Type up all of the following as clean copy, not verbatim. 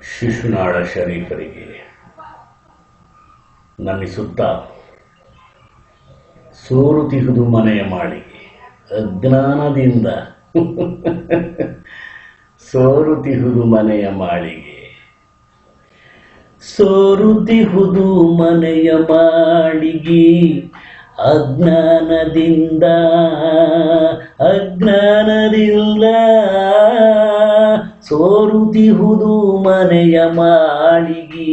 ಶಿಶುನಾಳ ಶರೀಫರಿಗೆ ನನ್ನಿಸುತ್ತ ಸೋರುತಿಹುದು ಮನೆಯ ಮಾಳಿಗೆ ಅಜ್ಞಾನದಿಂದ ಸೋರುತಿಹುದು ಮನೆಯ ಮಾಳಿಗೆ ಸೋರುತಿಹುದು ಮನೆಯ ಮಾಳಿಗೆ ಅಜ್ಞಾನದಿಂದ ಸೋರುತಿಹುದು ಮನೆಯ ಮಾಳಿಗೆ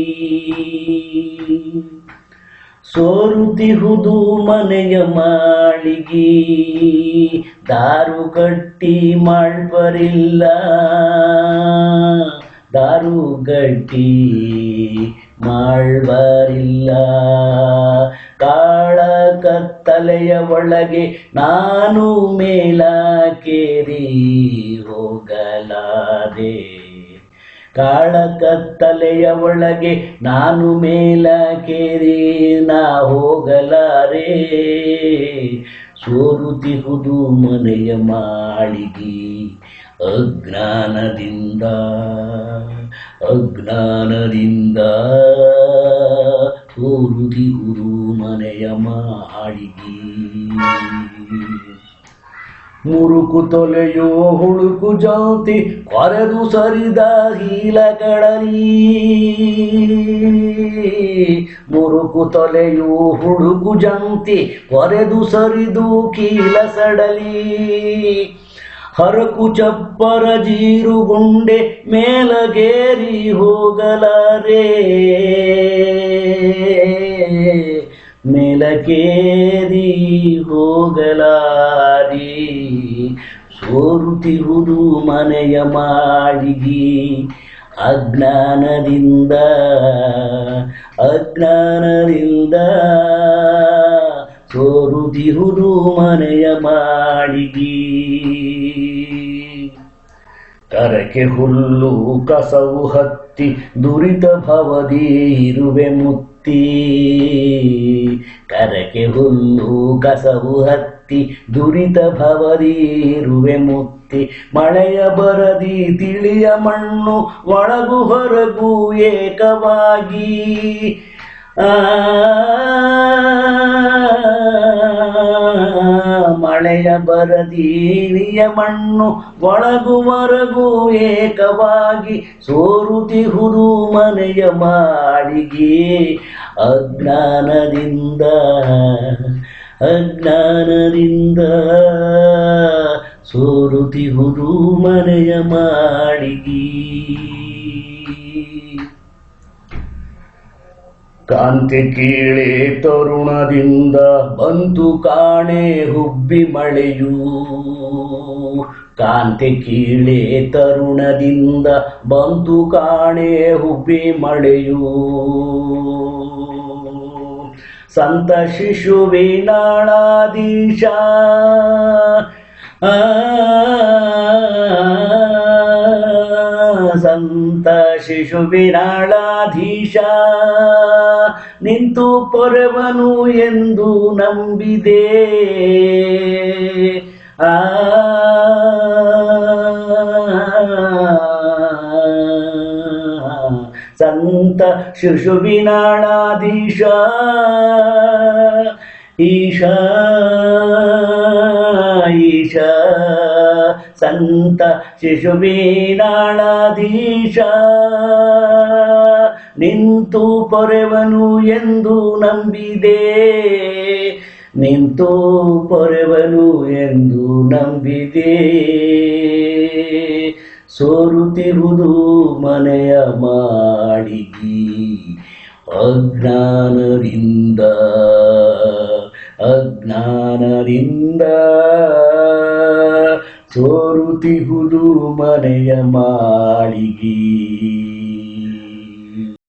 ಸೋರುತಿಹುದು ಮನೆಯ ಮಾಳಿಗೆ ದಾರು ಕಟ್ಟಿ ಮಾಡ್ಬರಿಲ್ಲ ದಾರು ಗಟ್ಟಿ ಮಾಡ್ಬರಿಲ್ಲ ಕಾಳ ಕತ್ತಲೆಯ ಒಳಗೆ ನಾನು ಮೇಲಕ್ಕೇರಿ ಹೋಗಲಾದೆ ಕಾಳ ಕತ್ತಲೆಯ ಒಳಗೆ ನಾನು ಮೇಲಕ್ಕೇರಿ ನಾ ಹೋಗಲಾರೆ ಸೋರುತಿಹುದು ಮನೆಯ ಮಾಳಿಗೆ ಅಜ್ಞಾನದಿಂದ ಸೋರುತಿಹುದು ಮನೆಯ ಮಾಳಿಗೆ ಮುರುಕು ತೊಲೆಯೋ ಹುಳುಕು ಜಾತಿ ಕೊರೆದು ಸರಿದ ಹೀಲಗಳಲ್ಲಿ ಮುರುಕು ತೊಲೆಯೋ ಹುಳುಕು ಜಾತಿ ಕೊರೆದು ಸರಿದು ಕೀಲ ಸಡಲಿ ಹರಕು ಚಪ್ಪರ ಜೀರುಗುಂಡೆ ಮೇಲಗೇರಿ ಹೋಗಲಾರೆ ಮೇಲಕೇರಿ ಹೋಗಲಾರಿ ಸೋರುತಿಹುದು ಮನೆಯ ಮಾಳಿಗೆ ಅಜ್ಞಾನದಿಂದ ಸೋರುತಿಹುದು ಮನೆಯ ಮಾಳಿಗೆ ಕರಕೆ ಹುಲ್ಲು ಕಸವು ಹತ್ತಿ ದುರಿತ ಭವದಿ ಇರುವೆ ಮುತ್ತಿ ಕರಕೆ ಹುಲ್ಲು ಕಸವು ಹತ್ತಿ ದುರಿತ ಭವದಿ ಇರುವೆ ಮುತ್ತಿ ಮಳೆಯ ಬರದಿ ತಿಳಿಯ ಮಣ್ಣು ಒಳಗು ಹೊರಗು ಏಕವಾಗಿ ಮಳೆಯ ಬರದೀನಿಯ ಮಣ್ಣು ಒಳಗು ಹೊರಗು ಏಕವಾಗಿ ಸೋರುತಿಹುದು ಮನೆಯ ಮಾಳಿಗೆ ಅಜ್ಞಾನದಿಂದ ಸೋರುತಿಹುದು ಮನೆಯ ಮಾಳಿಗೆ ಕಾಂತಿ ಕೀಳೆ ತರುಣದಿಂದ ಬಂತು ಕಾಣೆ ಹುಬ್ಬಿ ಮಳೆಯು ಕಾಂತಿ ಕೀಳೆ ತರುಣದಿಂದ ಬಂತು ಕಾಣೆ ಹುಬ್ಬಿ ಮಳೆಯು ಸಂತ ಶಿಶುವಿನಾಳಾಧೀಶ ಸಂತ ಶಿಶುವಿನಾಳಾಧೀಶ ನಿಂತು ಪೊರೆವನು ಎಂದು ನಂಬಿದೆ ಸಂತ ಶಿಶುವಿನಾಳಾಧೀಶ ಈಶಾ ಸಂತ ಶಿಶುವಿನಾಳಾಧೀಶ ನಿಂತು ಪೊರೆವನು ಎಂದು ನಂಬಿದೆ ನಿಂತು ಪೊರೆವನು ಎಂದು ನಂಬಿದೆ ಸೋರುತಿಹುದು ಮನೆಯ ಮಾಳಿಗೆ ಅಜ್ಞಾನದಿಂದ ಸೋರುತಿಹುದು ಮನೆಯ ಮಾಳಿಗೆ